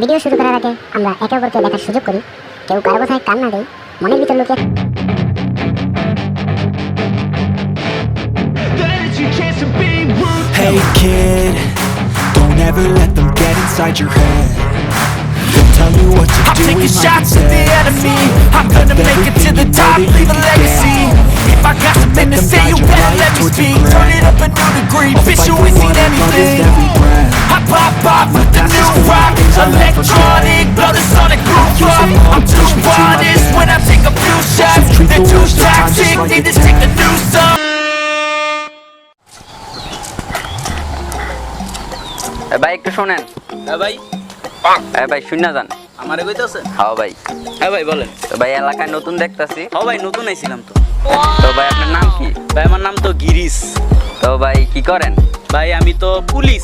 Video শুরু করার আগে আমরা একে অপরকে দেখার সুযোগ করি, কেউ কারো কথায় কান না দেয়, মনের ভিতর লুকিয়ে Hey kid, don't ever let them get inside your head. They'll tell you what to do. I'm taking shots at the enemy. I'm gonna make it to the top, leave a legacy. If I got something to say, you better let me speak. Turn it up a new degree, bitch, you ain't seen anything. I pop with the new rock, electronic, blow the sonic groove up. I'm too honest when I take a few shots. They're too toxic, need to take the new song. ভাই একটু শোনেন। হ্যাঁ ভাই, ভাই শুনে যান। আমারে কইতাছেন? হ্যাঁ ভাই। হ্যাঁ ভাই বলেন। তো ভাই এলাকায় নতুন দেখতাছি। হ্যাঁ ভাই, নতুন আইছিলাম তো। তো ভাই আপনার নাম কি? ভাই আমার নাম তো গিরিশ। তো ভাই কি করেন? ভাই আমি তো পুলিশ।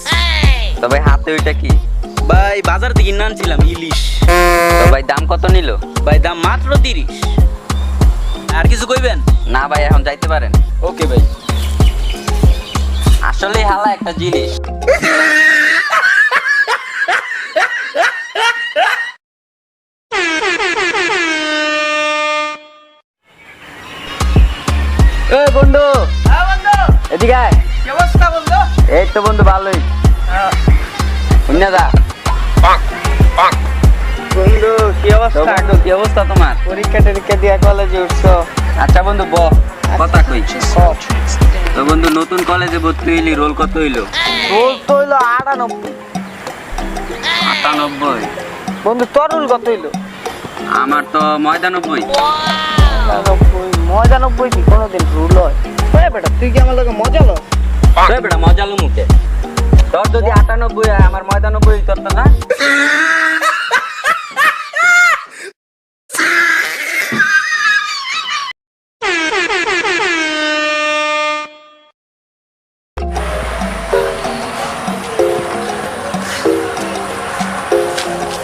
তো ভাই হাতে ওইটা কি? ভাই বাজার থেকে কিনে আনছিলাম ইলিশ। তো ভাই দাম কত নিল? ভাই দাম মাত্র 30। আর কিছু কইবেন? না ভাই এখন যাইতে পারেন। ওকে ভাই। আসলে হালা একটা জিনিস। এ বন্ধু। হ্যাঁ বন্ধু। এদিকে আয়। কি অবস্থা বন্ধু? এই তো বন্ধু ভালোই। শুনে যা। বন্ধু কি তো অবস্থা? বন্ধু কি অবস্থা তোমার? পরীক্ষা টরীক্ষা দিয়ে কলেজে উঠছো? আচ্ছা বন্ধু কথা কই। তো বন্ধু নতুন কলেজে ভর্তি হইলি, রোল কত হইলো? রোল তো হইলো 98। 98। বন্ধু তোর রোল কত হইলো? আমার তো 99। 99 কি কোনোদিন রোল হয়? ওরে বেটা তুই কি আমার লগে মজা লস? রে বেটা মজা লো মুখে। তোর যদি 98 হয় আমার 99 তোর তো না।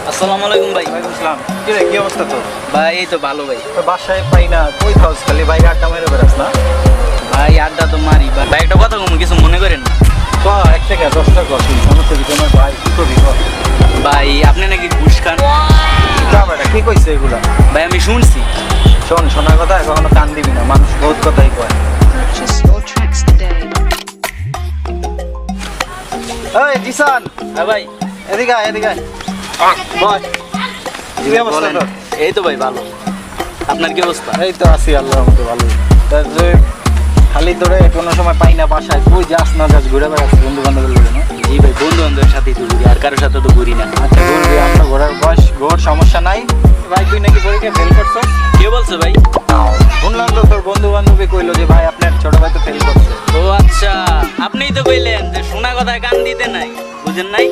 আসসালামু আলাইকুম ভাই। ওয়ালাইকুম আসসালাম। কি রে, কি অবস্থা তোর? ভাই এই তো ভালো ভাই। তোর বাসায় পাই না, কই থাকস? খালি বাইরে আড্ডা মেরে বেড়াস না? ভাই আড্ডা তো মারি ভাই, একটা কথা কম, কিছু মনে করেন না। ক এক থেকে 10টা কর, তুই সমস্যা কি তোমার ভাই কি করবি? ভাই আপনি নাকি ঘুষ খান? যা বেটা, কি কইছে এগুলা? ভাই আমি শুনছি। শোন, শোনার কথা কখনো কান দিবি না, মানুষ বহুত কথাই কয়। Purchase your tracks today. এই জিসান, হ্যাঁ ভাই। এদিকে আয়, এদিকে আয়। বল, কি অবস্থা বলেন। তোর? এই তো ভাই ভালো। আপনার কি অবস্থা? এই তো আছি আল্লাহর মতো ভালো। তা যে খালি তোরে কোনো সময় পাই না বাসায়, কই যাস না যাস, ঘুরে বেড়াস বন্ধু বান্ধবের লোক না? জি ভাই, বন্ধু বান্ধবের সাথেই তো ঘুরি, আর কারোর সাথে তো ঘুরি না। আচ্ছা ঘুরবি, আমরা ঘোরার বয়স, ঘোর সমস্যা নাই। ভাই তুই নাকি পরীক্ষা ফেল করছো? কে বলছে ভাই? শুনলাম তো তোর বন্ধু বান্ধবী কইলো যে ভাই আপনার ছোট ভাই তো ফেল করছে। ও আচ্ছা, আপনিই তো কইলেন যে শোনা কথায় কান দিতে নাই, বুঝেন নাই?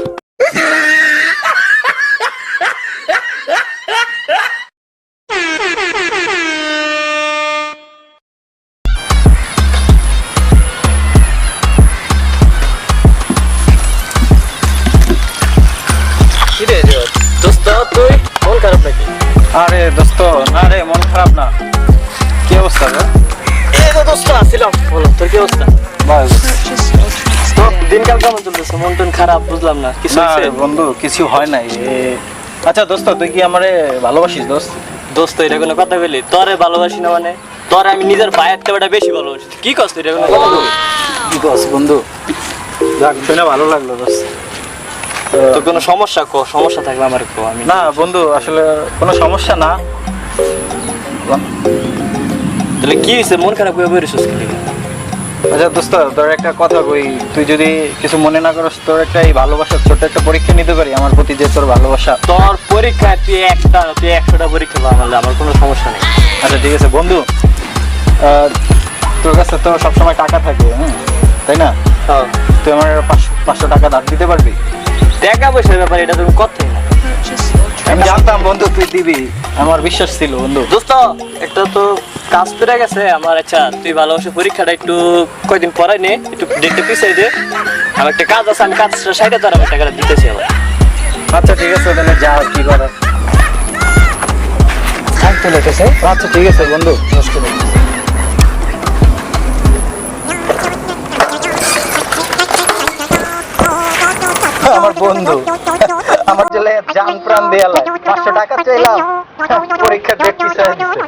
কি রে দোস্ত তুই মন খারাপ নাকি? আরে দোস্ত, না রে মন খারাপ না। কি অবস্থা রে? এই তো দোস্ত আসছিলাম। বলো তোর কি অবস্থা? ভাই Purchase your tracks তো today. দিনকাল কেমন চলতেছে? মন টন খারাপ, বুঝলাম না কিছু না হয়েছে? রে বন্ধু, কিছু হয় নাই। আচ্ছা দোস্ত, তুই কি আমারে ভালোবাসিস দোস্ত? দোস্ত এটা কোনো কথা বলি? তোরে ভালোবাসি না মানে? তোরে আমি নিজের ভাইয়ের থেকে বেশি ভালোবাসি। কি কষ্ট এটা কোনো কথা বলি? কি কস বন্ধু? যাক, শুনে ভালো লাগলো দোস্ত। তোর কোনো সমস্যা কো? সমস্যা থাকলে আমার কো, আমি না বন্ধু, আসলে কোনো সমস্যা না। তাহলে কি হয়েছে? মন খারাপ হয়ে বেরিয়েছিস কি? আচ্ছা দোস্ত, তোর একটা কথা কই, তুই যদি কিছু মনে না করিস, তোর একটা এই ভালোবাসার ছোট্ট একটা পরীক্ষা নিতে পারি আমার প্রতি, যে তোর ভালোবাসা। তোর পরীক্ষায় তুই 100টা পরীক্ষা পাবি, আমার কোনো সমস্যা নেই। আচ্ছা ঠিক আছে বন্ধু, তোর কাছে তো সবসময় টাকা থাকে, তাই না? তুই আমার 500 টাকা ধার দিতে পারবি? টাকা পয়সার ব্যাপারে এটা তুমি কথাই না। Purchase your আমি tracks. জানতাম বন্ধু তুই দিবি, আমার বিশ্বাস ছিল বন্ধু। দোস্ত একটা তো কাজ পেরে গেছে আমার। আচ্ছা তুই ভালোবাসে পরীক্ষাটা একটু কয়দিন পরে নে, একটু ডেটটা পিছিয়ে দে। আমার একটা কাজ আছে, আমি কাজটা সাইডে তোর আমি টাকাটা দিতেছি আবার। আচ্ছা ঠিক আছে, তাহলে যা কি করার। আচ্ছা ঠিক আছে বন্ধু, নমস্কার। আমার বন্ধু আমার জেলে জান প্রাণ দেয়ালায় 500 টাকা চাইলাম, পরীক্ষার ডেট পিছায় দিছে।